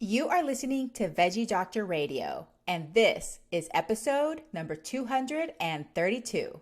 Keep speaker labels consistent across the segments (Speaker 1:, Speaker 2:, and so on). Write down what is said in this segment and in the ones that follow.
Speaker 1: You are listening to Veggie Doctor Radio, and this is episode number 232.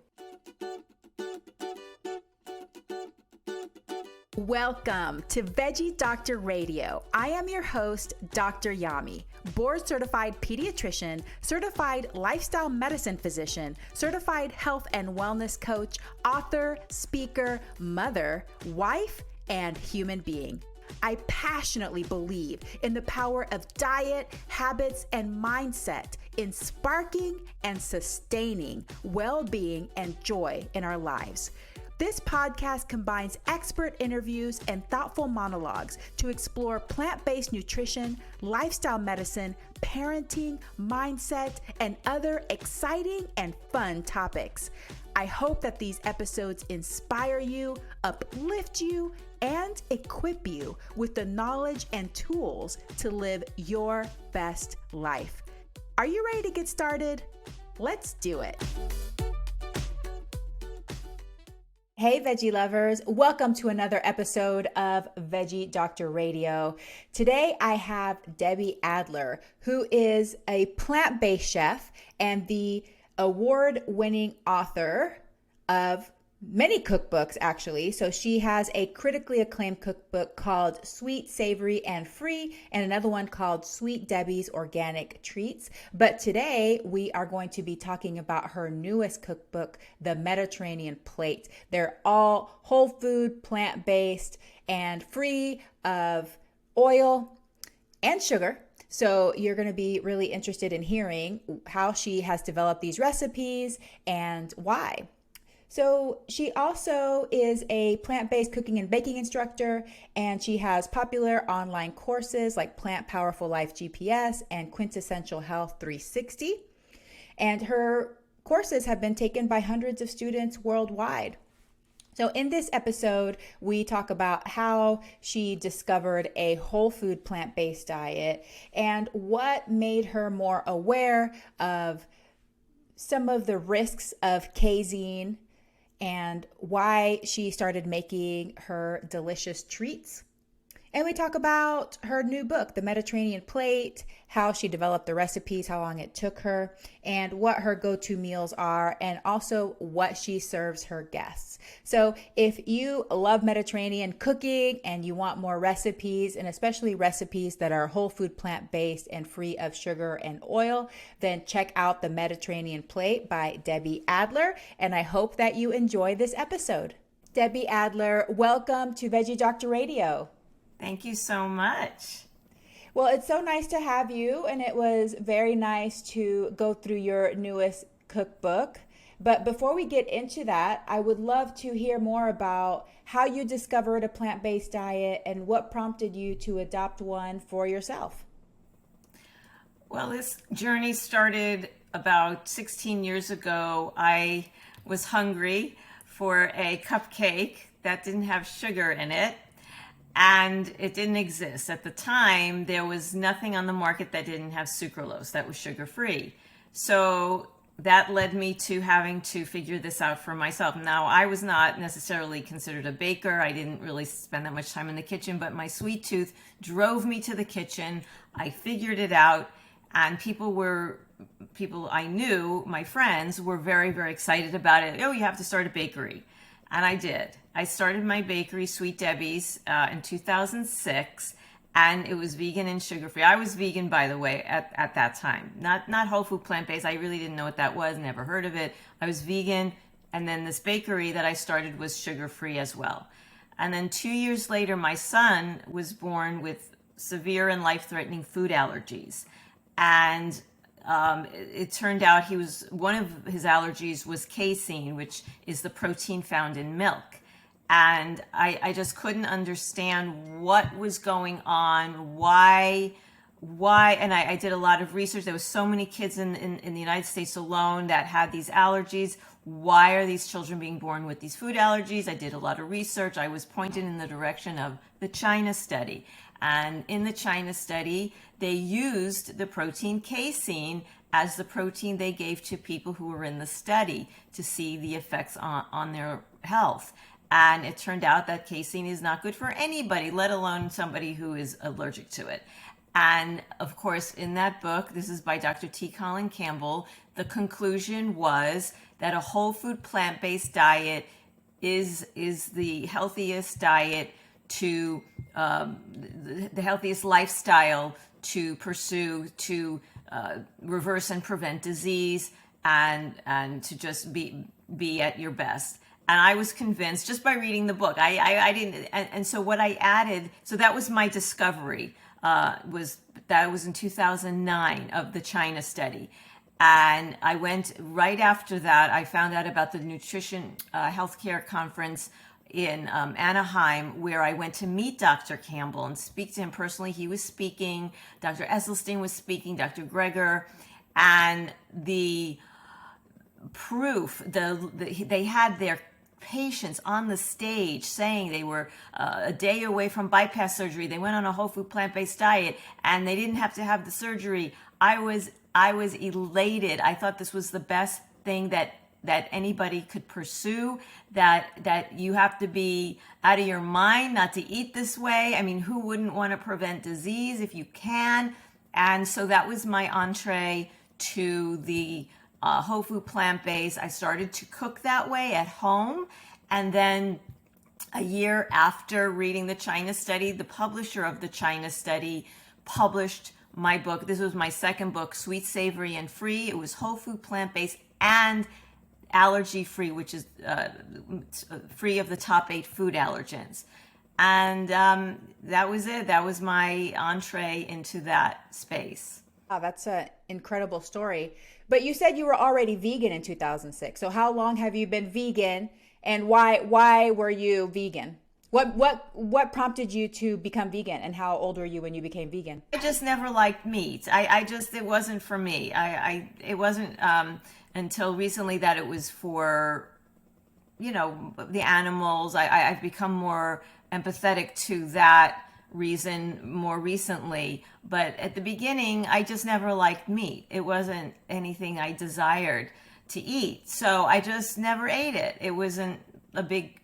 Speaker 1: Welcome to Veggie Doctor Radio. I am your host, Dr. Yami, board-certified pediatrician, certified lifestyle medicine physician, certified health and wellness coach, author, speaker, mother, wife, and human being. I passionately believe in the power of diet, habits, and mindset in sparking and sustaining well-being and joy in our lives. This podcast combines expert interviews and thoughtful monologues to explore plant-based nutrition, lifestyle medicine, parenting, mindset, and other exciting and fun topics. I hope that these episodes inspire you, uplift you, and equip you with the knowledge and tools to live your best life. Are you ready to get started? Let's do it. Hey, veggie lovers. Welcome to another episode of Veggie Doctor Radio. Today, I have Debbie Adler, who is a plant-based chef and the award-winning author of many cookbooks, actually. So she has a critically acclaimed cookbook called Sweet, Savory, and Free, and another one called Sweet Debbie's Organic Treats. But today we are going to be talking about her newest cookbook, The Mediterranean Plate. They're all whole food, plant-based, and free of oil and sugar. So you're going to be really interested in hearing how she has developed these recipes and why. So she also is a plant-based cooking and baking instructor, and she has popular online courses like Plant Powerful Life GPS and Quintessential Health 360. And her courses have been taken by hundreds of students worldwide. So in this episode, we talk about how she discovered a whole food plant-based diet and what made her more aware of some of the risks of casein and why she started making her delicious treats. And we talk about her new book, The Mediterranean Plate, how she developed the recipes, how long it took her, and what her go-to meals are, and also what she serves her guests. So if you love Mediterranean cooking and you want more recipes, and especially recipes that are whole food, plant-based, and free of sugar and oil, then check out The Mediterranean Plate by Debbie Adler, and I hope that you enjoy this episode. Debbie Adler, welcome to Veggie Doctor Radio.
Speaker 2: Thank you so much.
Speaker 1: Well, it's so nice to have you, and it was very nice to go through your newest cookbook. But before we get into that, I would love to hear more about how you discovered a plant-based diet and what prompted you to adopt one for yourself.
Speaker 2: Well, this journey started about 16 years ago. I was hungry for a cupcake that didn't have sugar in it. And it didn't exist. At the time, there was nothing on the market that didn't have sucralose, that was sugar-free. So that led me to having to figure this out for myself. Now, I was not necessarily considered a baker. I didn't really spend that much time in the kitchen, but my sweet tooth drove me to the kitchen. I figured it out, and people I knew, my friends, were very, very excited about it. Oh, you have to start a bakery. And I did. I started my bakery, Sweet Debbie's, in 2006, and it was vegan and sugar-free. I was vegan, by the way, at that time. Not whole food plant-based. I really didn't know what that was, never heard of it. I was vegan, and then this bakery that I started was sugar-free as well. And then 2 years later, my son was born with severe and life-threatening food allergies. And it turned out one of his allergies was casein, which is the protein found in milk. And I just couldn't understand what was going on, why, and I did a lot of research. There was so many kids in the United States alone that had these allergies. Why are these children being born with these food allergies? I did a lot of research. I was pointed in the direction of the China study. And in the China study, they used the protein casein as the protein they gave to people who were in the study to see the effects on their health. And it turned out that casein is not good for anybody, let alone somebody who is allergic to it. And of course, in that book, this is by Dr. T. Colin Campbell, the conclusion was that a whole food plant-based diet is the healthiest diet to the healthiest lifestyle to pursue to reverse and prevent disease and to just be at your best. And I was convinced just by reading the book. I didn't, and so what I added, so that was my discovery. That was in 2009 of the China study. And I went right after that. I found out about the nutrition healthcare conference in Anaheim, where I went to meet Dr. Campbell and speak to him personally. He was speaking, Dr. Esselstyn was speaking, Dr. Greger, and the proof, they had their patients on the stage saying they were a day away from bypass surgery. They went on a whole food plant-based diet and they didn't have to have the surgery. I was elated. I thought this was the best thing that anybody could pursue, that you have to be out of your mind not to eat this way. I mean, who wouldn't want to prevent disease if you can? And so that was my entree to the whole food plant-based. I started to cook that way at home. And then a year after reading the China study, the publisher of the China study published my book. This was my second book, Sweet, Savory, and Free. It was whole food plant-based and allergy-free, which is free of the top 8 food allergens. And that was it. That was my entree into that space.
Speaker 1: Wow, that's an incredible story. But you said you were already vegan in 2006. So how long have you been vegan, and why were you vegan? What prompted you to become vegan, and how old were you when you became vegan?
Speaker 2: I just never liked meat. It wasn't for me. It wasn't until recently that it was for, the animals. I've become more empathetic to that reason more recently. But at the beginning, I just never liked meat. It wasn't anything I desired to eat. So I just never ate it. It wasn't a big,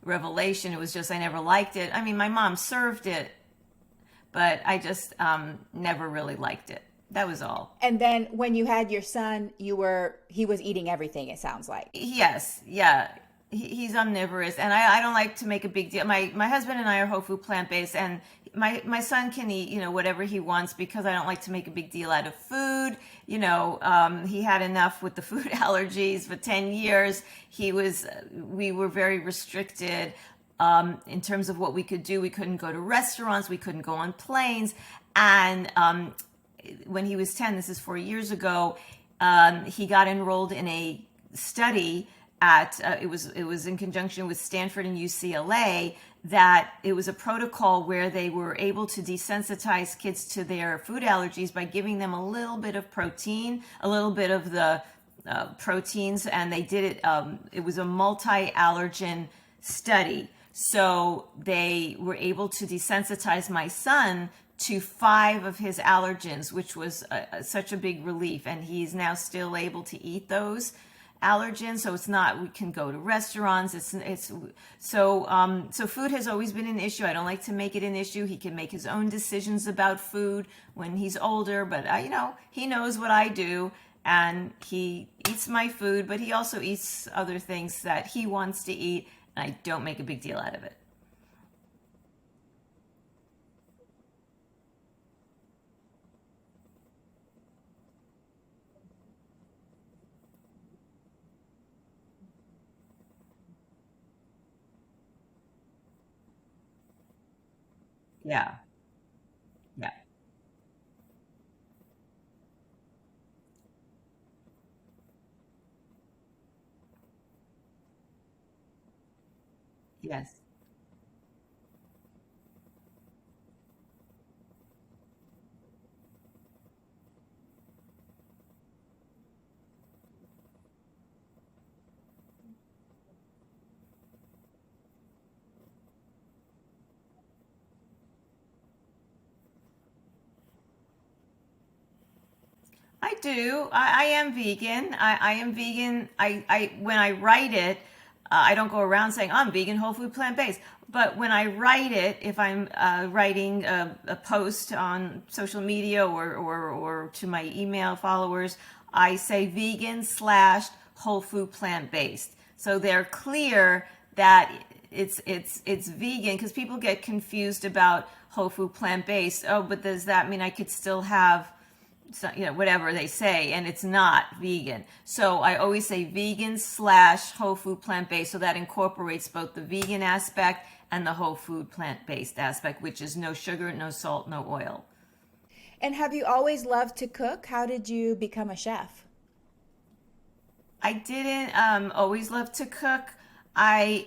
Speaker 2: revelation. It was just I never liked it. I mean, my mom served it, but I just never really liked it. That was all.
Speaker 1: And then when you had your son, he was eating everything, it sounds like.
Speaker 2: Yes, yeah. He's omnivorous, and I don't like to make a big deal. My husband and I are whole food plant-based, and my son can eat, whatever he wants, because I don't like to make a big deal out of food. He had enough with the food allergies for 10 years. We were very restricted in terms of what we could do. We couldn't go to restaurants. We couldn't go on planes. And when he was 10, this is 4 years ago, he got enrolled in a study at it was in conjunction with Stanford and UCLA, that it was a protocol where they were able to desensitize kids to their food allergies by giving them a little bit of protein, a little bit of the proteins, and they did it. It was a multi-allergen study, so they were able to desensitize my son to 5 of his allergens, which was such a big relief, and he's now still able to eat those allergens. So it's not, we can go to restaurants. So food has always been an issue. I don't like to make it an issue. He can make his own decisions about food when he's older, but he knows what I do, and he eats my food, but he also eats other things that he wants to eat, and I don't make a big deal out of it. Yeah. Yeah. Yes. I do. I am vegan. I am vegan. I when I write it, I don't go around saying I'm vegan, whole food, plant-based. But when I write it, if I'm writing a post on social media or to my email followers, I say vegan / whole food, plant-based. So they're clear that it's vegan, because people get confused about whole food, plant-based. Oh, but does that mean I could still have, whatever they say, and it's not vegan? So I always say vegan / whole food, plant-based, so that incorporates both the vegan aspect and the whole food, plant-based aspect, which is no sugar, no salt, no oil.
Speaker 1: And have you always loved to cook? How did you become a chef?
Speaker 2: I didn't always love to cook. I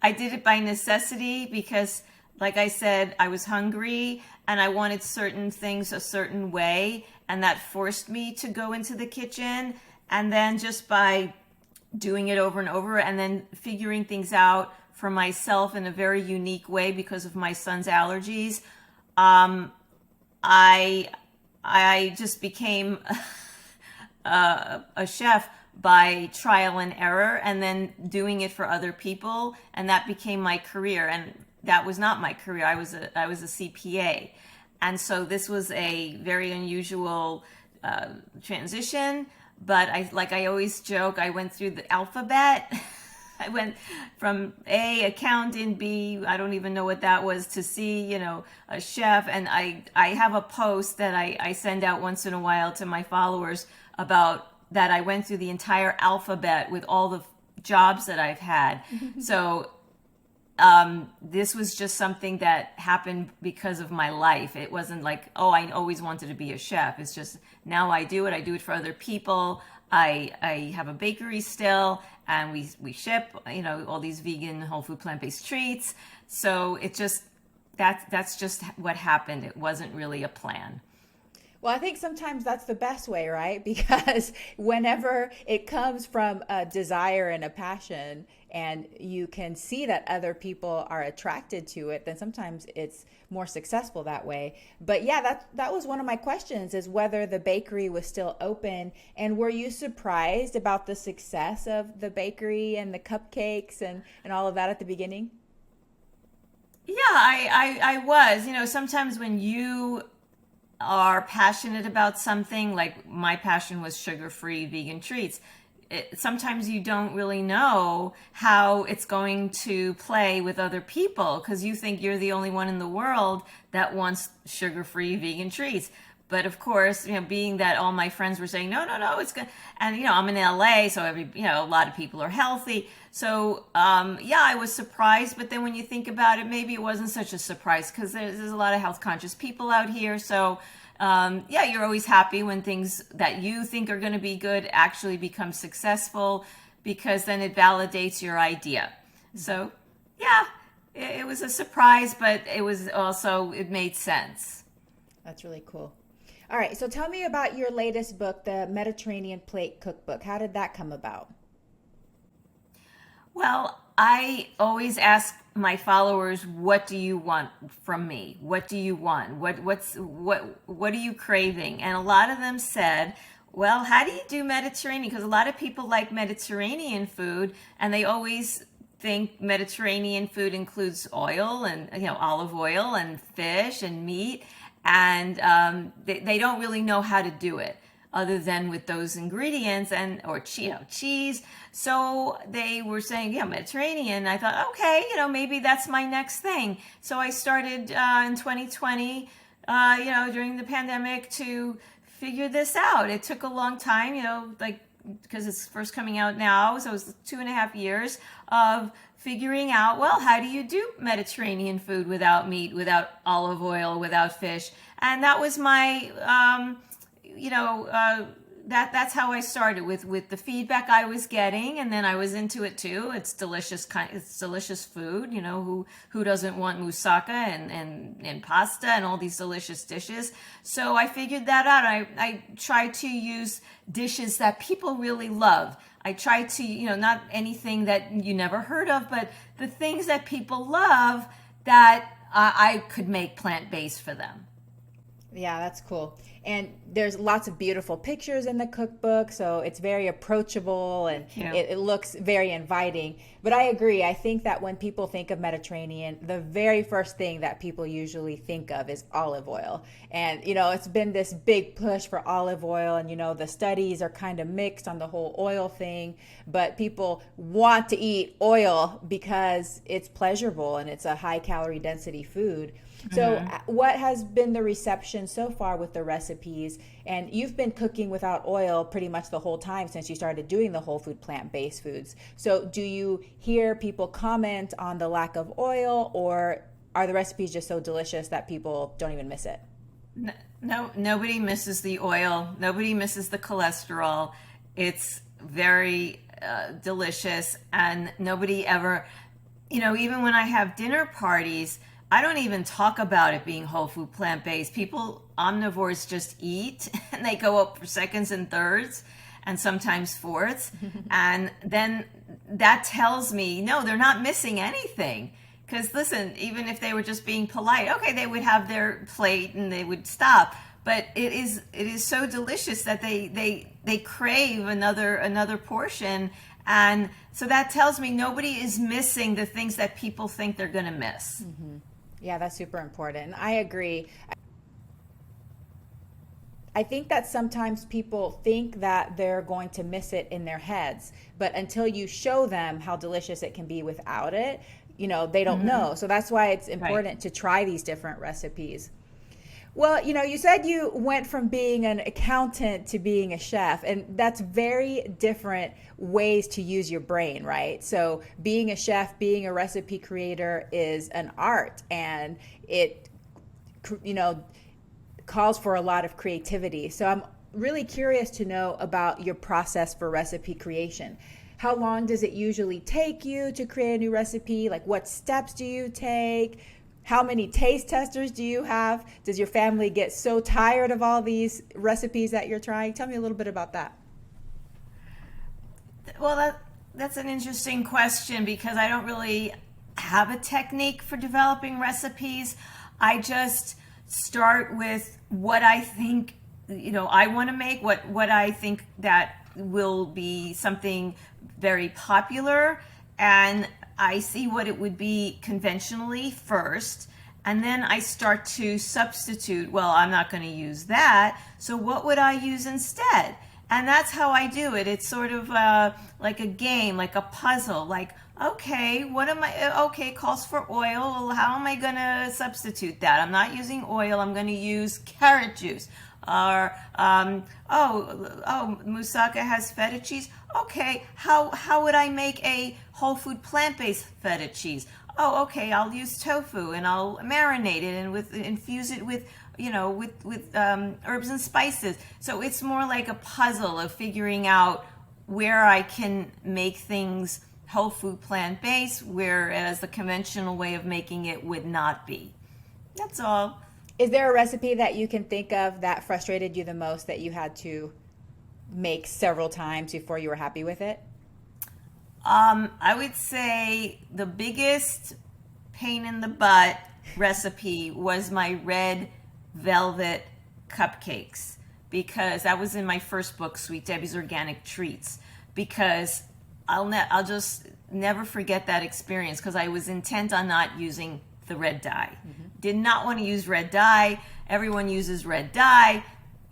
Speaker 2: I did it by necessity because, like I said, I was hungry and I wanted certain things a certain way, and that forced me to go into the kitchen. And then just by doing it over and over and then figuring things out for myself in a very unique way because of my son's allergies, I just became a chef by trial and error, and then doing it for other people, and that became my career. And that was not my career. I was a CPA, and so this was a very unusual transition. But I always joke, I went through the alphabet. I went from A, accountant, B, I don't even know what that was, to C, a chef. And I have a post that I send out once in a while to my followers about that I went through the entire alphabet with all the jobs that I've had. So this was just something that happened because of my life. It wasn't like, oh, I always wanted to be a chef. It's just now I do it. I do it for other people. I have a bakery still, and we ship, all these vegan, whole food, plant-based treats. So it just, that's just what happened. It wasn't really a plan.
Speaker 1: Well, I think sometimes that's the best way, right? Because whenever it comes from a desire and a passion, and you can see that other people are attracted to it, then sometimes it's more successful that way. But yeah, that was one of my questions, is whether the bakery was still open. And were you surprised about the success of the bakery and the cupcakes and all of that at the beginning?
Speaker 2: Yeah, I was. Sometimes when you are passionate about something, like my passion was sugar-free vegan treats, sometimes you don't really know how it's going to play with other people, because you think you're the only one in the world that wants sugar-free vegan treats. But of course, being that all my friends were saying, no, it's good. And, I'm in LA, so a lot of people are healthy. So, I was surprised. But then when you think about it, maybe it wasn't such a surprise, because there's a lot of health conscious people out here. So, you're always happy when things that you think are going to be good actually become successful, because then it validates your idea. So, it was a surprise, but it made sense.
Speaker 1: That's really cool. All right, so tell me about your latest book, the Mediterranean Plate Cookbook. How did that come about?
Speaker 2: Well, I always ask my followers, what do you want from me? What do you want? What are you craving? And a lot of them said, well, how do you do Mediterranean? Because a lot of people like Mediterranean food, and they always think Mediterranean food includes oil and olive oil and fish and meat. And they don't really know how to do it other than with those ingredients or cheese. So they were saying, Mediterranean. I thought, okay, maybe that's my next thing. So I started in 2020, during the pandemic, to figure this out. It took a long time, because it's first coming out now. So it was 2.5 years of figuring out, well, how do you do Mediterranean food without meat, without olive oil, without fish? And that was my, that's how I started with the feedback I was getting, and then I was into it too. It's delicious. It's delicious food. Who doesn't want moussaka and pasta and all these delicious dishes? So I figured that out. I tried to use dishes that people really love. I tried to, not anything that you never heard of, but the things that people love that I could make plant-based for them.
Speaker 1: Yeah, that's cool. And there's lots of beautiful pictures in the cookbook, so it's very approachable and
Speaker 2: Thank you.
Speaker 1: it looks very inviting. But I agree. I think that when people think of Mediterranean, the very first thing that people usually think of is olive oil. And, it's been this big push for olive oil, and, the studies are kind of mixed on the whole oil thing. But people want to eat oil because it's pleasurable and it's a high calorie density food. So, what has been the reception so far with the recipes? And you've been cooking without oil pretty much the whole time since you started doing the whole food plant-based foods. So, do you hear people comment on the lack of oil, or are the recipes just so delicious that people don't even miss it?
Speaker 2: No, nobody misses the oil. Nobody misses the cholesterol. It's very delicious, and nobody ever, even when I have dinner parties, I don't even talk about it being whole food plant-based. People, omnivores, just eat and they go up for seconds and thirds and sometimes fourths. And then that tells me, no, they're not missing anything. Because listen, even if they were just being polite, okay, they would have their plate and they would stop. But it is so delicious that they crave another portion. And so that tells me nobody is missing the things that people think they're going to miss.
Speaker 1: Mm-hmm. Yeah, that's super important. I agree. I think that sometimes people think that they're going to miss it in their heads, but until you show them how delicious it can be without it, they don't know. So that's why it's important to try these different recipes. Well, you said you went from being an accountant to being a chef, and that's very different ways to use your brain, right? So being a chef, being a recipe creator is an art, and it, calls for a lot of creativity. So I'm really curious to know about your process for recipe creation. How long does it usually take you to create a new recipe? Like, what steps do you take? How many taste testers do you have? Does your family get so tired of all these recipes that you're trying? Tell me a little bit about that.
Speaker 2: Well, that's an interesting question because I don't really have a technique for developing recipes. I just start with what I think, I want to make, what I think that will be something very popular, and I see what it would be conventionally first, and then I start to substitute. Well, I'm not going to use that, so what would I use instead? And that's how I do it. It's sort of like a game, like a puzzle. Like, okay, okay, calls for oil. Well, how am I going to substitute that? I'm not using oil. I'm going to use carrot juice. Or, moussaka has feta cheese. Okay, how would I make a whole food plant-based feta cheese? Oh, okay, I'll use tofu and I'll marinate it and infuse it with herbs and spices. So it's more like a puzzle of figuring out where I can make things whole food plant-based, whereas the conventional way of making it would not be. That's all.
Speaker 1: Is there a recipe that you can think of that frustrated you the most, that you had to make several times before you were happy with it?
Speaker 2: I would say the biggest pain in the butt recipe was my red velvet cupcakes, because that was in my first book, Sweet Debbie's Organic Treats, because I'll just never forget that experience, because I was intent on not using the red dye. Did not want to use red dye. Everyone uses red dye.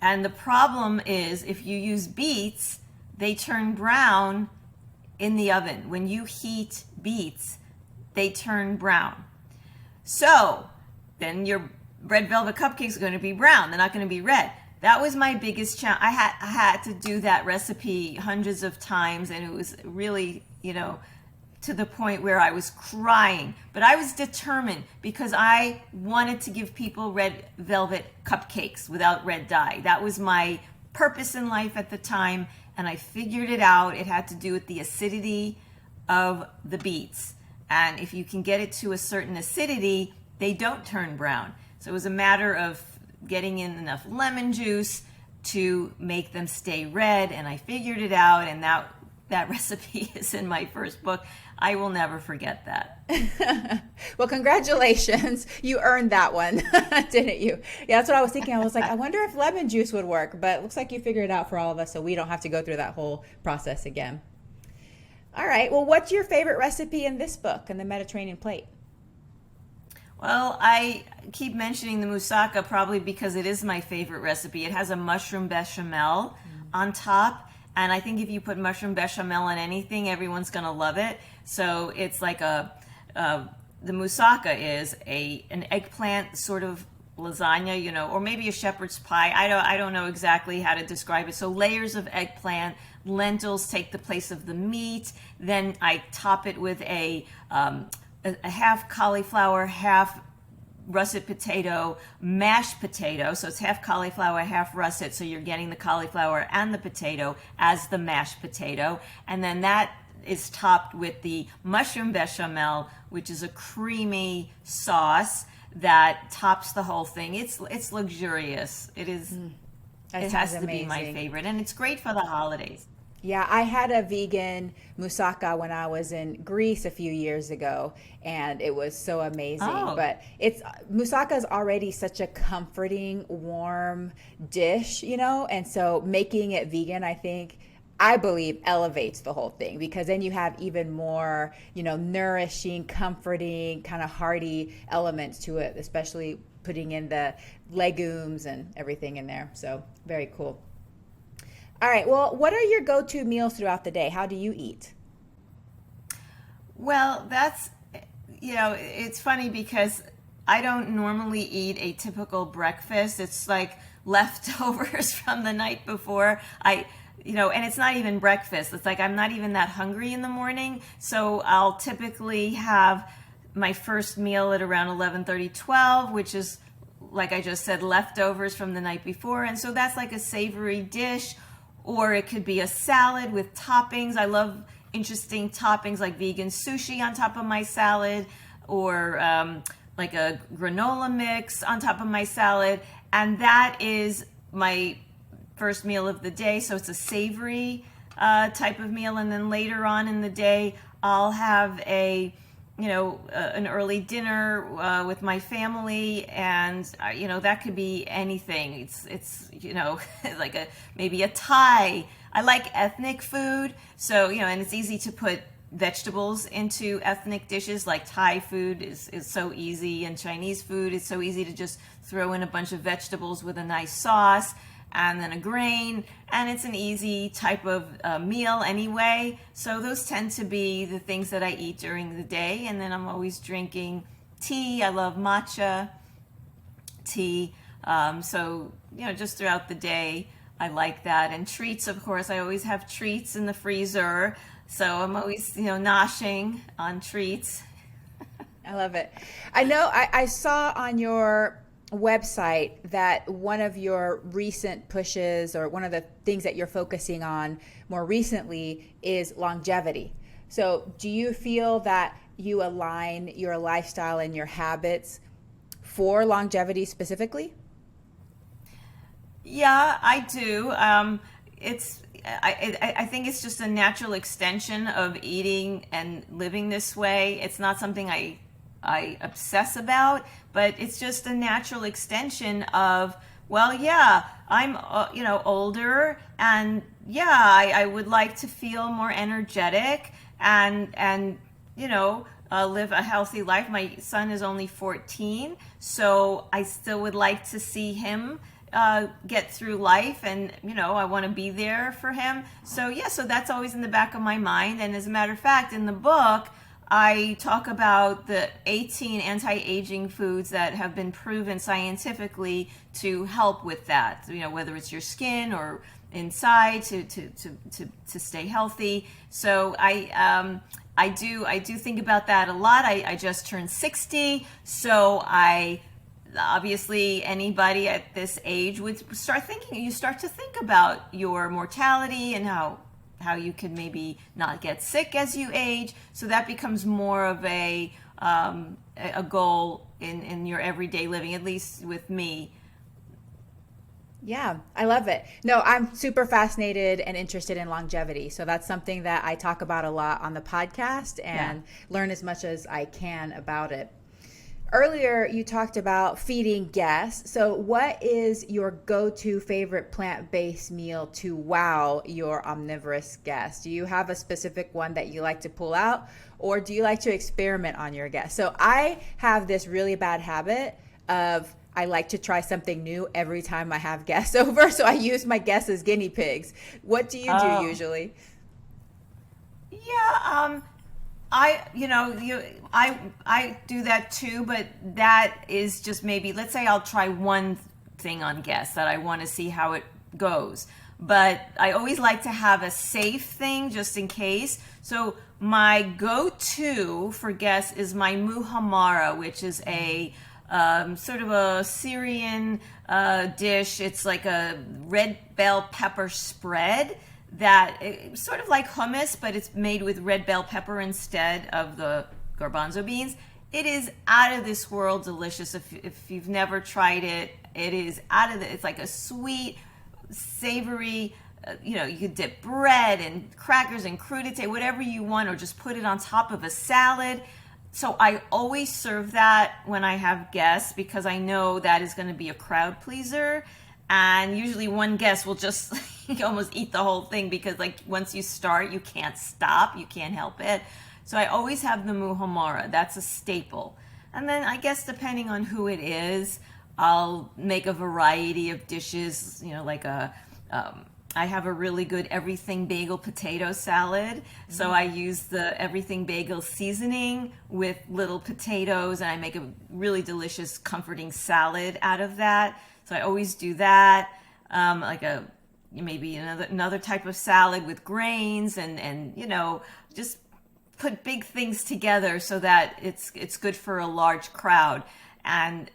Speaker 2: And the problem is, if you use beets, they turn brown in the oven. When you heat beets, they turn brown. So then your red velvet cupcakes are going to be brown. They're not going to be red. That was my biggest challenge. I had to do that recipe hundreds of times, and it was really, to the point where I was crying. But I was determined, because I wanted to give people red velvet cupcakes without red dye. That was my purpose in life at the time, and I figured it out. It had to do with the acidity of the beets. And if you can get it to a certain acidity, they don't turn brown. So it was a matter of getting in enough lemon juice to make them stay red, and I figured it out, and that that recipe is in my first book. I will never forget that.
Speaker 1: Well, congratulations. You earned that one, didn't you? Yeah, that's what I was thinking. I was like, I wonder if lemon juice would work, but it looks like you figured it out for all of us, so we don't have to go through that whole process again. All right. Well, what's your favorite recipe in this book, in the Mediterranean plate?
Speaker 2: Well, I keep mentioning the moussaka probably because it is my favorite recipe. It has a mushroom bechamel on top, and I think if you put mushroom bechamel on anything, everyone's going to love it. So it's like the moussaka is an eggplant sort of lasagna, or maybe a shepherd's pie. I don't know exactly how to describe it. So layers of eggplant, lentils take the place of the meat. Then I top it with a half cauliflower, half russet potato, mashed potato. So it's half cauliflower, half russet. So you're getting the cauliflower and the potato as the mashed potato. And then that is topped with the mushroom bechamel, which is a creamy sauce that tops the whole thing. It's luxurious. It is. It has to be my favorite, and it's great for the holidays.
Speaker 1: Yeah, I had a vegan moussaka when I was in Greece a few years ago, and it was so amazing.
Speaker 2: Oh.
Speaker 1: But moussaka is already such a comforting, warm dish, and so making it vegan, I believe elevates the whole thing, because then you have even more, nourishing, comforting, kind of hearty elements to it, especially putting in the legumes and everything in there. So very cool. All right. Well, what are your go-to meals throughout the day? How do you eat?
Speaker 2: Well, that's, it's funny because I don't normally eat a typical breakfast. It's like leftovers from the night before. And it's not even breakfast. It's like I'm not even that hungry in the morning. So I'll typically have my first meal at around 11:30, 12, which is, like I just said, leftovers from the night before. And so that's like a savory dish. Or it could be a salad with toppings. I love interesting toppings like vegan sushi on top of my salad, or like a granola mix on top of my salad. And that is my first meal of the day. So it's a savory type of meal. And then later on in the day, I'll have an early dinner with my family, and that could be anything. It's like maybe a Thai. I like ethnic food, so and it's easy to put vegetables into ethnic dishes. Like Thai food is so easy, and Chinese food is so easy to just throw in a bunch of vegetables with a nice sauce and then a grain, and it's an easy type of meal anyway. So those tend to be the things that I eat during the day. And then I'm always drinking tea. I love matcha tea. So just throughout the day, I like that. And treats, of course, I always have treats in the freezer. So I'm always, noshing on treats.
Speaker 1: I love it. I know I saw on your website that one of your recent pushes, or one of the things that you're focusing on more recently, is longevity. So do you feel that you align your lifestyle and your habits for longevity specifically?
Speaker 2: Yeah, I do. I think it's just a natural extension of eating and living this way. It's not something I obsess about, but it's just a natural extension of, well, yeah, I'm older, and yeah, I would like to feel more energetic and live a healthy life. My son is only 14, so I still would like to see him get through life, and I want to be there for him. So that's always in the back of my mind. And as a matter of fact, in the book, I talk about the 18 anti-aging foods that have been proven scientifically to help with that. Whether it's your skin or inside to stay healthy. So I do think about that a lot. I just turned 60, so obviously anybody at this age would start thinking. You start to think about your mortality and how you can maybe not get sick as you age. So that becomes more of a goal in your everyday living, at least with me.
Speaker 1: Yeah, I love it. No, I'm super fascinated and interested in longevity. So that's something that I talk about a lot on the podcast
Speaker 2: Yeah.
Speaker 1: and learn as much as I can about it. Earlier, you talked about feeding guests. So, what is your go to favorite plant based meal to wow your omnivorous guests? Do you have a specific one that you like to pull out, or do you like to experiment on your guests? So, I have this really bad habit of I like to try something new every time I have guests over. So, I use my guests as guinea pigs. What do you do
Speaker 2: Oh,
Speaker 1: usually?
Speaker 2: yeah. I do that too, but that is just maybe, let's say I'll try one thing on guests that I want to see how it goes. But I always like to have a safe thing just in case. So my go-to for guests is my muhammara, which is a sort of a Syrian dish. It's like a red bell pepper spread that sort of like hummus, but it's made with red bell pepper instead of the garbanzo beans. It is out of this world delicious. If you've never tried it, it is out of the, it's like a sweet, savory, you could dip bread and crackers and crudité, whatever you want, or just put it on top of a salad. So I always serve that when I have guests because I know that is going to be a crowd pleaser. And usually one guest will just almost eat the whole thing because like once you start, you can't stop. You can't help it. So I always have the muhammara. That's a staple. And then I guess depending on who it is, I'll make a variety of dishes, like I have a really good everything bagel potato salad. So I use the everything bagel seasoning with little potatoes and I make a really delicious comforting salad out of that. So I always do that. Like maybe another type of salad with grains and just put big things together so that it's good for a large crowd. And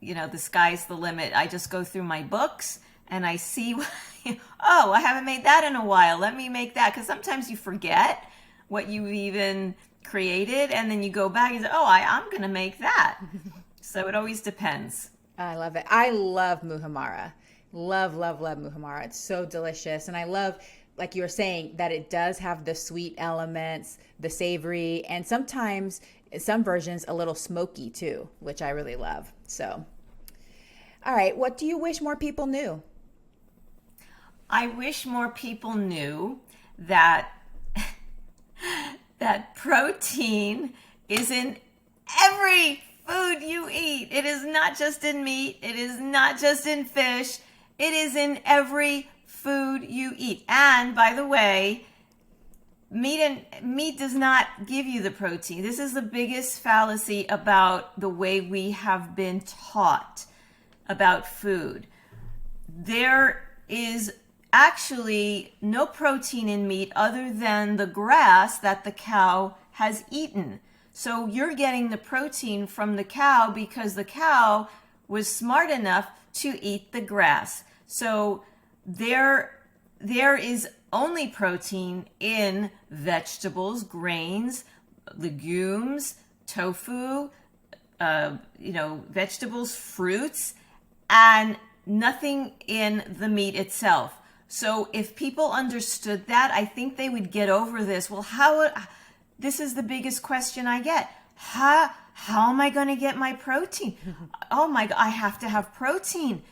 Speaker 2: the sky's the limit. I just go through my books and I see, oh, I haven't made that in a while. Let me make that. Because sometimes you forget what you even created and then you go back and say, oh, I'm going to make that. So it always depends.
Speaker 1: I love it. I love muhammara. Love, love, love muhammara. It's so delicious. And I love, like you were saying, that it does have the sweet elements, the savory, and sometimes in some versions a little smoky too, which I really love. So, all right, what do you wish more people knew?
Speaker 2: I wish more people knew that that protein is in every food you eat. It is not just in meat. It is not just in fish. It is in every food you eat. And by the way, meat does not give you the protein. This is the biggest fallacy about the way we have been taught about food. There is actually no protein in meat other than the grass that the cow has eaten. So you're getting the protein from the cow because the cow was smart enough to eat the grass. So there is only protein in vegetables, grains, legumes, tofu, vegetables, fruits, and nothing in the meat itself. So if people understood that, I think they would get over this. Well, this is the biggest question I get. How am I going to get my protein? Oh my God, I have to have protein.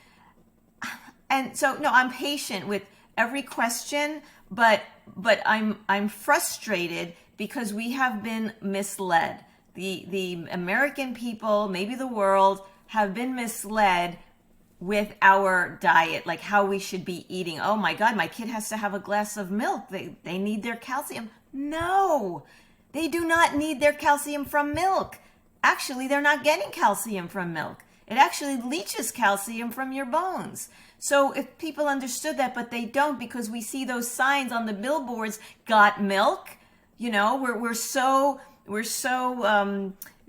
Speaker 2: And so, no, I'm patient with every question, but I'm frustrated because we have been misled. The American people, maybe the world, have been misled with our diet, like how we should be eating. Oh my God, my kid has to have a glass of milk. They need their calcium. No, they do not need their calcium from milk. Actually, they're not getting calcium from milk. It actually leaches calcium from your bones. So if people understood that, but they don't because we see those signs on the billboards, got milk, we're so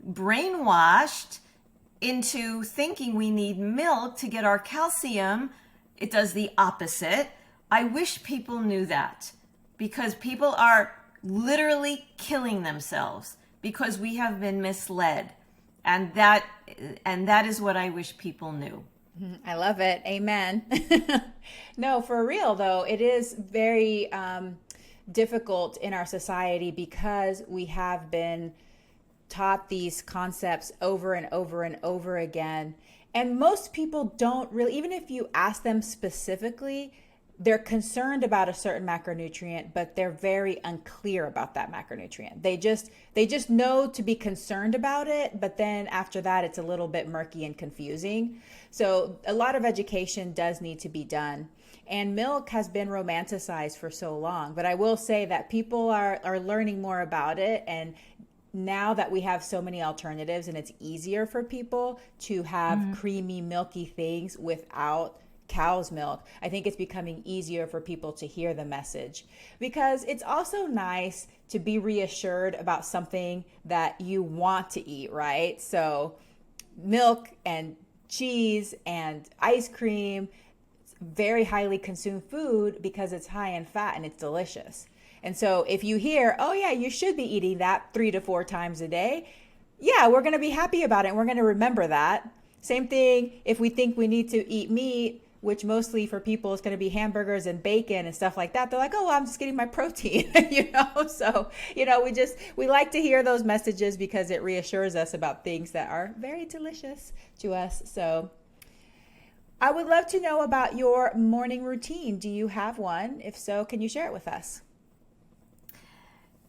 Speaker 2: brainwashed into thinking we need milk to get our calcium. It does the opposite. I wish people knew that because people are literally killing themselves because we have been misled. And that is what I wish people knew.
Speaker 1: I love it. Amen. No, for real though, it is very difficult in our society because we have been taught these concepts over and over and over again. And most people don't really, even if you ask them specifically, they're concerned about a certain macronutrient, but they're very unclear about that macronutrient. They just know to be concerned about it, but then after that it's a little bit murky and confusing. So a lot of education does need to be done. And milk has been romanticized for so long, but I will say that people are learning more about it, and now that we have so many alternatives and it's easier for people to have creamy, milky things without cow's milk, I think it's becoming easier for people to hear the message, because it's also nice to be reassured about something that you want to eat, right? So milk and cheese and ice cream, very highly consumed food because it's high in fat and it's delicious. And so if you hear, oh yeah, you should be eating that 3 to 4 times a day, yeah, we're going to be happy about it and we're going to remember that. Same thing if we think we need to eat meat, which mostly for people is going to be hamburgers and bacon and stuff like that. They're like, oh, well, I'm just getting my protein, So, we like to hear those messages because it reassures us about things that are very delicious to us. So I would love to know about your morning routine. Do you have one? If so, can you share it with us?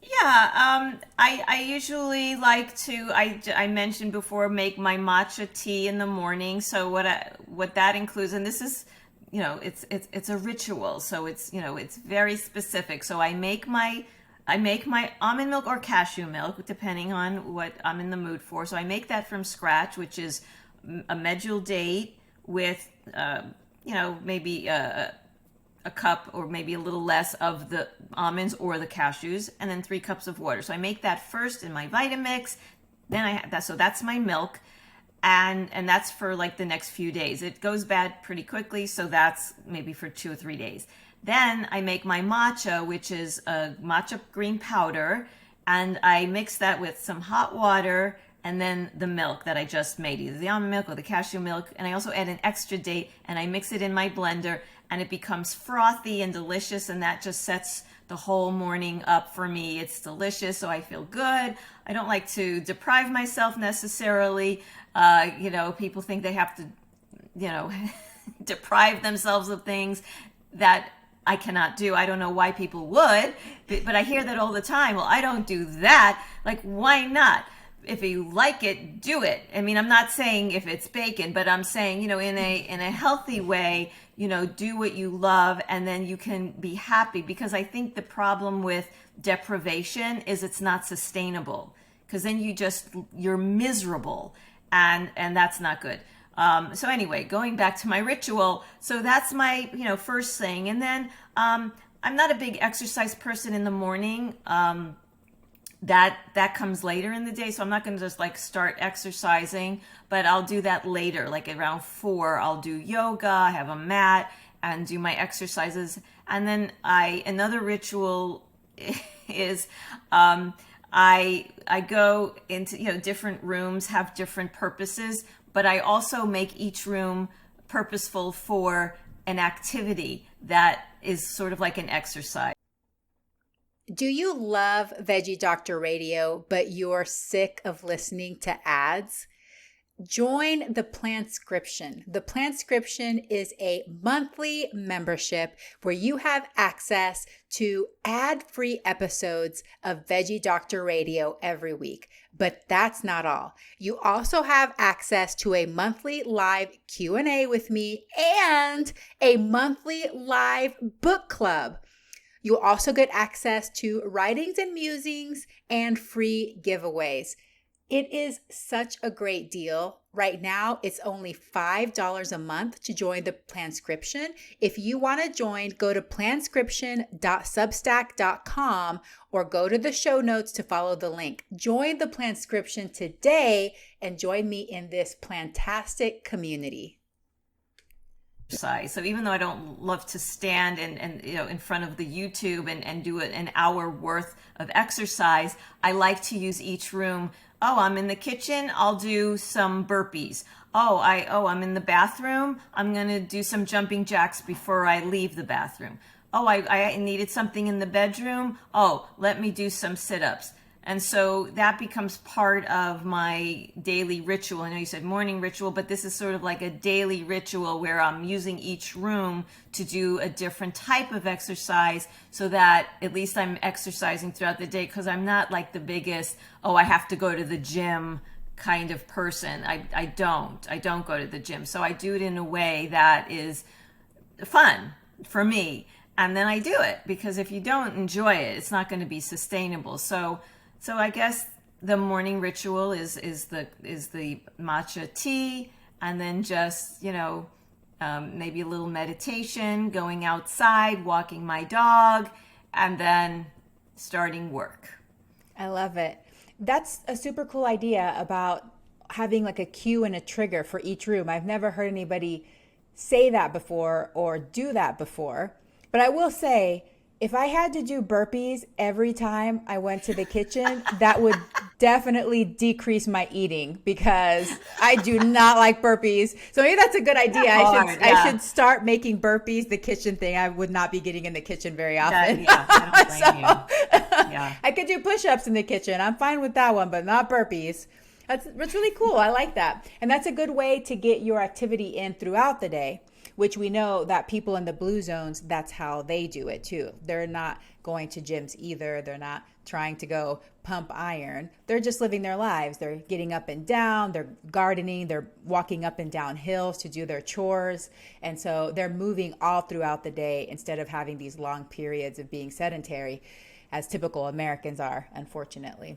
Speaker 2: Yeah, I usually like to, I mentioned before, make my matcha tea in the morning. So what that includes, and this is, it's a ritual. So it's very specific. So I make my almond milk or cashew milk, depending on what I'm in the mood for. So I make that from scratch, which is a medjool date with, maybe a cup or maybe a little less of the almonds or the cashews, and then 3 cups of water. So I make that first in my Vitamix. Then so that's my milk, and that's for like the next few days. It goes bad pretty quickly, so that's maybe for 2 or 3 days. Then I make my matcha, which is a matcha green powder, and I mix that with some hot water and then the milk that I just made, either the almond milk or the cashew milk. And I also add an extra date, and I mix it in my blender, and it becomes frothy and delicious, and that just sets the whole morning up for me. It's delicious, so I feel good. I don't like to deprive myself necessarily. People think they have to, deprive themselves of things that I cannot do. I don't know why people would, but I hear that all the time. Well, I don't do that. Like, why not? If you like it, do it. I mean, I'm not saying if it's bacon, but I'm saying, in a healthy way, do what you love, and then you can be happy. Because I think the problem with deprivation is it's not sustainable, because then you're miserable, and that's not good. So anyway, going back to my ritual, so that's my, first thing. And then I'm not a big exercise person in the morning. That comes later in the day, so I'm not going to just like start exercising, but I'll do that later, like around 4. I'll do yoga, I have a mat, and do my exercises. And then another ritual is I go into different rooms, have different purposes, but I also make each room purposeful for an activity that is sort of like an exercise.
Speaker 1: Do you love Veggie Doctor Radio, but you're sick of listening to ads? Join the Plantscription. The Plantscription is a monthly membership where you have access to ad-free episodes of Veggie Doctor Radio every week. But that's not all. You also have access to a monthly live Q&A with me and a monthly live book club. You'll also get access to writings and musings and free giveaways. It is such a great deal. Right now, it's only $5 a month to join the Plantscription. If you want to join, go to plantscription.substack.com or go to the show notes to follow the link. Join the Plantscription today and join me in this plantastic community.
Speaker 2: So even though I don't love to stand and in front of the YouTube and do an hour worth of exercise, I like to use each room. Oh, I'm in the kitchen, I'll do some burpees. I'm in the bathroom. I'm going to do some jumping jacks before I leave the bathroom. Oh, I needed something in the bedroom. Oh, let me do some sit-ups. And so that becomes part of my daily ritual. I know you said morning ritual, but this is sort of like a daily ritual where I'm using each room to do a different type of exercise so that at least I'm exercising throughout the day, because I'm not like the biggest, I have to go to the gym kind of person. I don't go to the gym. So I do it in a way that is fun for me. And then I do it, because if you don't enjoy it, it's not going to be sustainable. So I guess the morning ritual is the matcha tea, and then just, maybe a little meditation, going outside, walking my dog, and then starting work.
Speaker 1: I love it. That's a super cool idea about having like a cue and a trigger for each room. I've never heard anybody say that before or do that before. But I will say, if I had to do burpees every time I went to the kitchen, that would definitely decrease my eating, because I do not like burpees. So maybe that's a good idea. I should start making burpees the kitchen thing. I would not be getting in the kitchen very often.
Speaker 2: I don't blame you. Yeah.
Speaker 1: I could do push-ups in the kitchen. I'm fine with that one, but not burpees. That's really cool. I like that. And that's a good way to get your activity in throughout the day, which we know that people in the blue zones, that's how they do it too. They're not going to gyms either. They're not trying to go pump iron. They're just living their lives. They're getting up and down. They're gardening. They're walking up and down hills to do their chores. And so they're moving all throughout the day instead of having these long periods of being sedentary, as typical Americans are, unfortunately.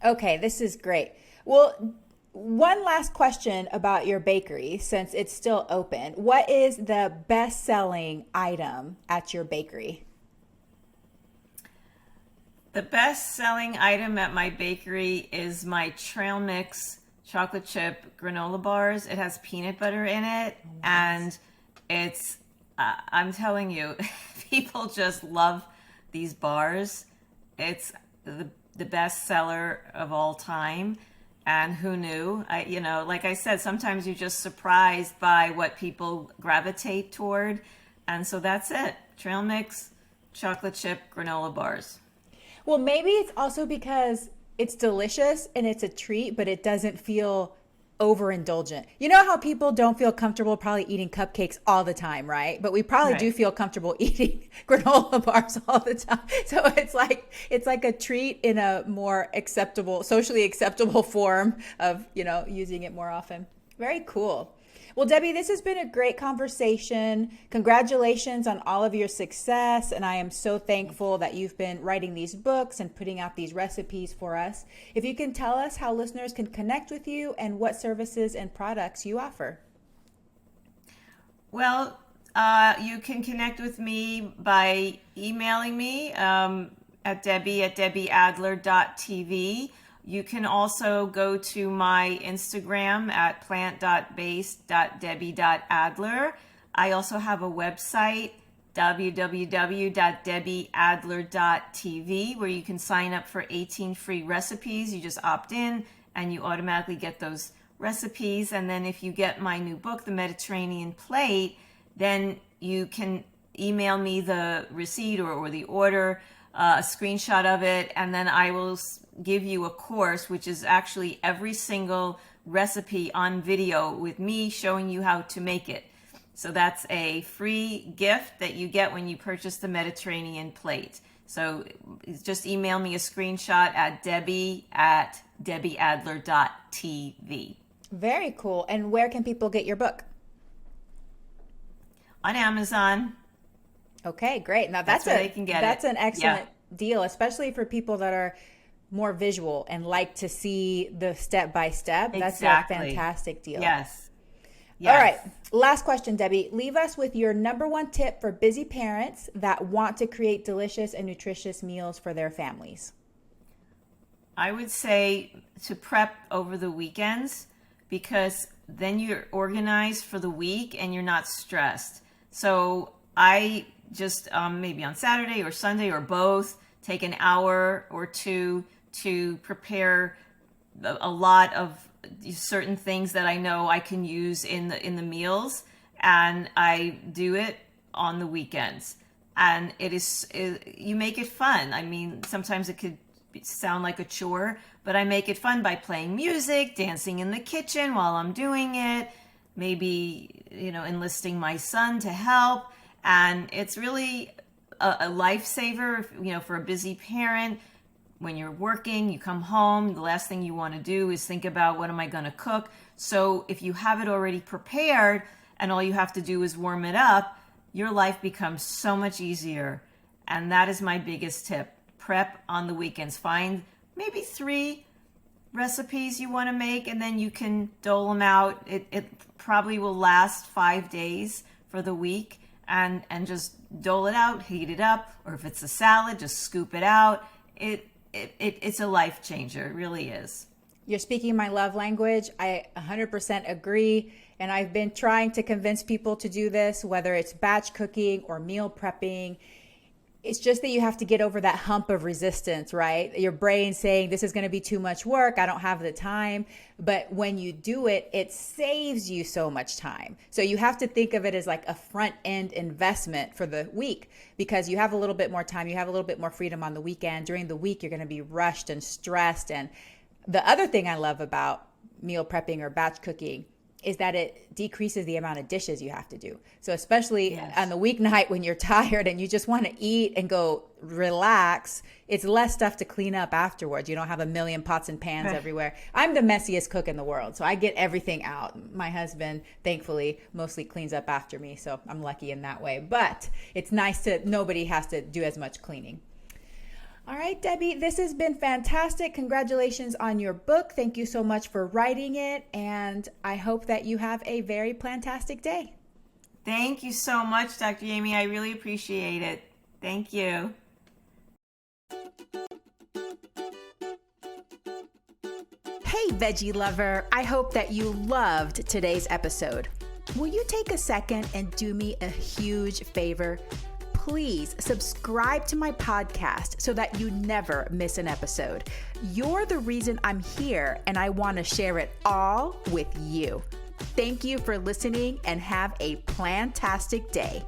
Speaker 1: Okay, this is great. Well, one last question about your bakery, since it's still open. What is the best-selling item at your bakery?
Speaker 2: The best-selling item at my bakery is my trail mix chocolate chip granola bars. It has peanut butter in it, and it's, I'm telling you, people just love these bars. It's the best seller of all time. And who knew? Like I said, sometimes you're just surprised by what people gravitate toward. And so that's it. Trail mix, chocolate chip, granola bars.
Speaker 1: Well, maybe it's also because it's delicious and it's a treat, but it doesn't feel overindulgent. You know how people don't feel comfortable probably eating cupcakes all the time, right? But we probably do feel comfortable eating granola bars all the time. So it's like a treat in a more acceptable, socially acceptable form of, using it more often. Very cool. Well, Debbie, this has been a great conversation. Congratulations on all of your success. And I am so thankful that you've been writing these books and putting out these recipes for us. If you can tell us how listeners can connect with you and what services and products you offer.
Speaker 2: Well, you can connect with me by emailing me at debbie@debbieadler.tv. You can also go to my Instagram at plant.based.debbie.adler. I also have a website, www.debbieadler.tv, where you can sign up for 18 free recipes. You just opt in and you automatically get those recipes. And then if you get my new book, The Mediterranean Plate, then you can email me the receipt or the order, a screenshot of it, and then I will give you a course, which is actually every single recipe on video with me showing you how to make it. So that's a free gift that you get when you purchase the Mediterranean Plate. So just email me a screenshot at debbie@debbieadler.tv.
Speaker 1: Very cool. And where can people get your book?
Speaker 2: On Amazon.
Speaker 1: Okay, great. Now that's
Speaker 2: where they can get
Speaker 1: that's
Speaker 2: it.
Speaker 1: an excellent deal, especially for people that are more visual and like to see the step by step. That's a fantastic deal.
Speaker 2: Yes.
Speaker 1: All right. Last question, Debbie. Leave us with your number one tip for busy parents that want to create delicious and nutritious meals for their families.
Speaker 2: I would say to prep over the weekends, because then you're organized for the week and you're not stressed. So I just maybe on Saturday or Sunday or both take an hour or two to prepare a lot of certain things that I know I can use in the meals, and I do it on the weekends. And you make it fun. I mean, sometimes it could sound like a chore, but I make it fun by playing music, dancing in the kitchen while I'm doing it, maybe, enlisting my son to help. And it's really a lifesaver, for a busy parent. When you're working, you come home, the last thing you want to do is think about, what am I going to cook? So if you have it already prepared and all you have to do is warm it up, your life becomes so much easier. And that is my biggest tip. Prep on the weekends. Find maybe 3 recipes you want to make, and then you can dole them out. It probably will last 5 days for the week, and just dole it out, heat it up, or if it's a salad, just scoop it out. It's a life changer. It really is.
Speaker 1: You're speaking my love language. I 100% agree. And I've been trying to convince people to do this, whether it's batch cooking or meal prepping. It's just that you have to get over that hump of resistance, right? Your brain saying, this is going to be too much work. I don't have the time. But when you do it, it saves you so much time. So you have to think of it as like a front end investment for the week, because you have a little bit more time. You have a little bit more freedom on the weekend. During the week, you're going to be rushed and stressed. And the other thing I love about meal prepping or batch cooking is that it decreases the amount of dishes you have to do. So especially on the weeknight when you're tired and you just want to eat and go relax, it's less stuff to clean up afterwards. You don't have a million pots and pans everywhere. I'm the messiest cook in the world, so I get everything out. My husband, thankfully, mostly cleans up after me, so I'm lucky in that way. But it's nice nobody has to do as much cleaning. All right, Debbie, this has been fantastic. Congratulations on your book. Thank you so much for writing it. And I hope that you have a very plantastic day.
Speaker 2: Thank you so much, Dr. Amy. I really appreciate it. Thank you.
Speaker 1: Hey, veggie lover. I hope that you loved today's episode. Will you take a second and do me a huge favor? Please subscribe to my podcast so that you never miss an episode. You're the reason I'm here, and I want to share it all with you. Thank you for listening, and have a plantastic day.